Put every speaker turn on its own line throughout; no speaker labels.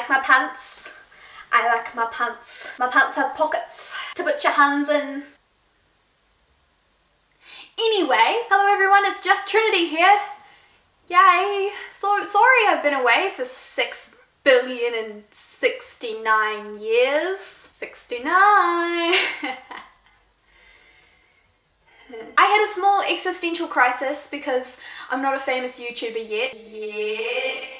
like my pants. I like my pants. My pants have pockets to put your hands in. Anyway, hello everyone, it's just Trinity here. Yay! So sorry I've been away for 6,069 years. 69. I had a small existential crisis because I'm not a famous YouTuber yet,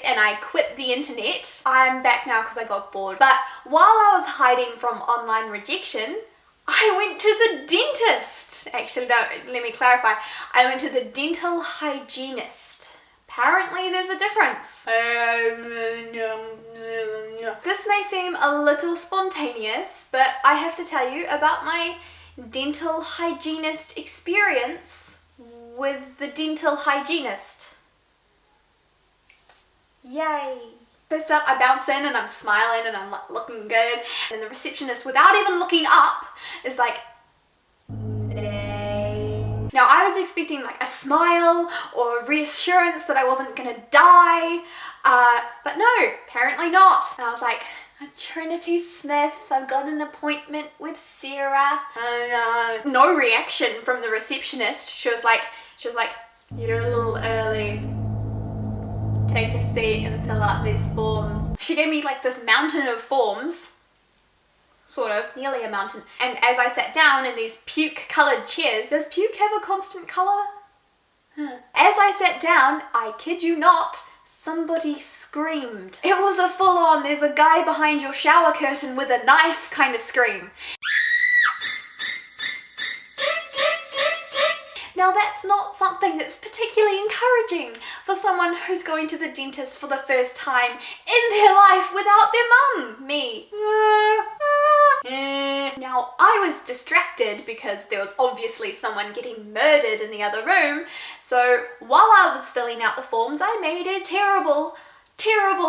and I quit the internet. I'm back now because I got bored. But while I was hiding from online rejection, I went to the dentist. Actually, no, let me clarify. I went to the dental hygienist. Apparently there's a difference. This may seem a little spontaneous, but I have to tell you about my dental hygienist experience with the dental hygienist. Yay! First up, I bounce in and I'm smiling and I'm looking good, and the receptionist, without even looking up, is like, "Hey." Now I was expecting like a smile or reassurance that I wasn't gonna die, but no, apparently not. And I was like, Trinity Smith, I've got an appointment with Sarah. No reaction from the receptionist. She was like, you're a little early. Take a seat and fill out these forms. She gave me like this mountain of forms. Sort of, nearly a mountain. And as I sat down in these puke-coloured chairs, does puke have a constant colour? As I sat down, I kid you not, somebody screamed. It was a full-on, there's a guy behind your shower curtain with a knife kind of scream. Now that's not something that's particularly encouraging for someone who's going to the dentist for the first time in their life without their mum, me. Now I was distracted because there was obviously someone getting murdered in the other room, so while I was filling out the forms I made a terrible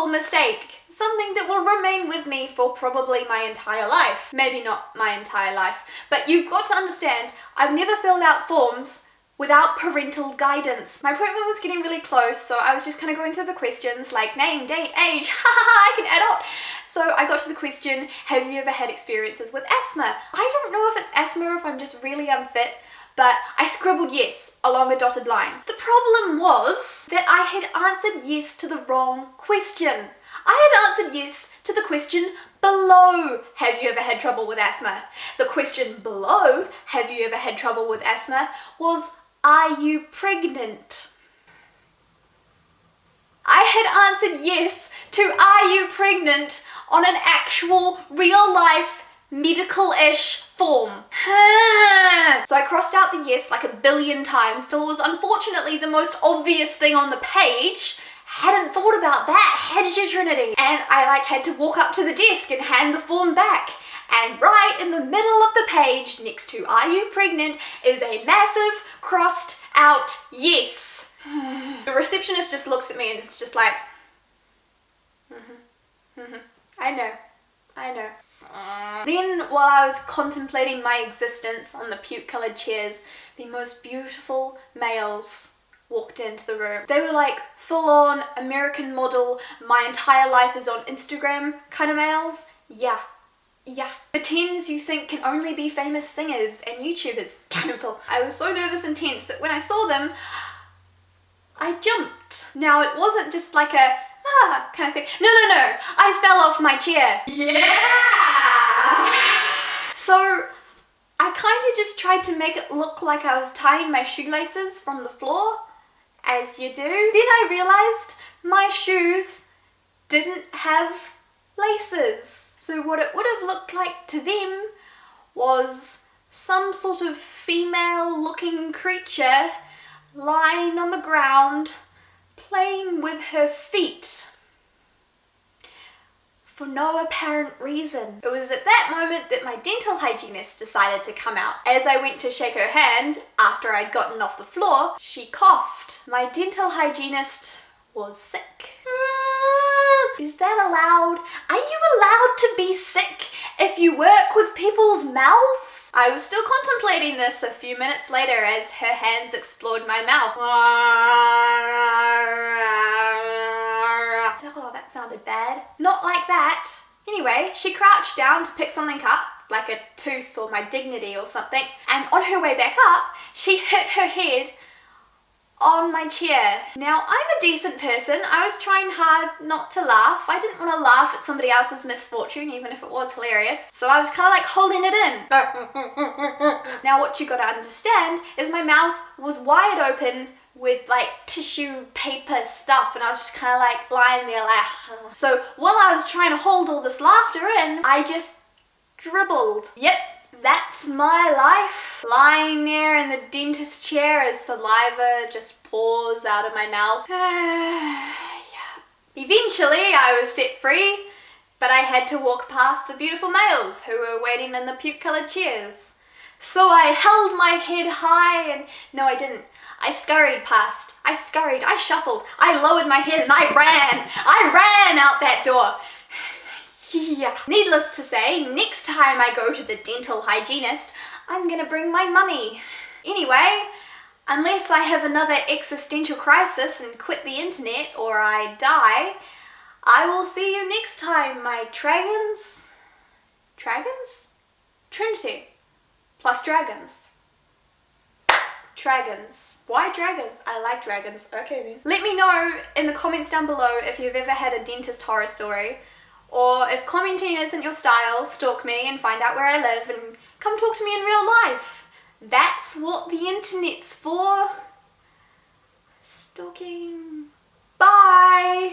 mistake. Something that will remain with me for probably my entire life. Maybe not my entire life, but you've got to understand, I've never filled out forms without parental guidance. My appointment was getting really close, so I was just kind of going through the questions like name, date, age, I can add up. So I got to the question, have you ever had experiences with asthma? I don't know if it's asthma or if I'm just really unfit, but I scribbled yes along a dotted line. The problem was that I had answered yes to the wrong question. I had answered yes to the question below, have you ever had trouble with asthma? The question below, have you ever had trouble with asthma, was, are you pregnant? I had answered yes to are you pregnant on an actual real life medical-ish form. So I crossed out the yes like a billion times till it was unfortunately the most obvious thing on the page. Hadn't thought about that, had you, Trinity? And I had to walk up to the desk and hand the form back. And right in the middle of the page, next to are you pregnant, is a massive crossed out yes. The receptionist just looks at me and it's just like, I know. Then, while I was contemplating my existence on the puke-coloured chairs, the most beautiful males walked into the room. They were like full-on American model, my entire life is on Instagram kind of males. Yeah. The tens you think can only be famous singers and YouTubers. I was so nervous and tense that when I saw them, I jumped. Now it wasn't just like a kind of thing. No, I fell off my chair. Yeah! So I kind of just tried to make it look like I was tying my shoelaces from the floor, as you do. Then I realized my shoes didn't have laces. So what it would have looked like to them was some sort of female-looking creature lying on the ground, playing with her feet. For no apparent reason. It was at that moment that my dental hygienist decided to come out. As I went to shake her hand, after I'd gotten off the floor, she coughed. My dental hygienist was sick. Is that allowed? Are you allowed to be sick if you work with people's mouths? I was still contemplating this a few minutes later as her hands explored my mouth. now. Oh, that sounded bad. Not like that. Anyway, she crouched down to pick something up, like a tooth or my dignity or something, and on her way back up, she hit her head on my chair. Now, I'm a decent person. I was trying hard not to laugh. I didn't want to laugh at somebody else's misfortune, even if it was hilarious. So I was kind of like holding it in. Now, what you gotta understand is my mouth was wide open with like tissue paper stuff, and I was just kind of like lying there like so while I was trying to hold all this laughter in, I just dribbled. Yep, that's my life, lying there in the dentist chair as saliva just pours out of my mouth. Yeah. Eventually I was set free, but I had to walk past the beautiful males who were waiting in the puke-coloured chairs. So I held my head high and no, I didn't. I scurried past. I scurried. I shuffled. I lowered my head and I ran. I ran out that door. Yeah. Needless to say, next time I go to the dental hygienist, I'm gonna bring my mummy. Anyway, unless I have another existential crisis and quit the internet or I die, I will see you next time, my dragons. Dragons? Trinity. Plus dragons. Dragons. Why dragons? I like dragons. Okay then. Let me know in the comments down below if you've ever had a dentist horror story, or if commenting isn't your style, stalk me and find out where I live and come talk to me in real life. That's what the internet's for. Stalking. Bye!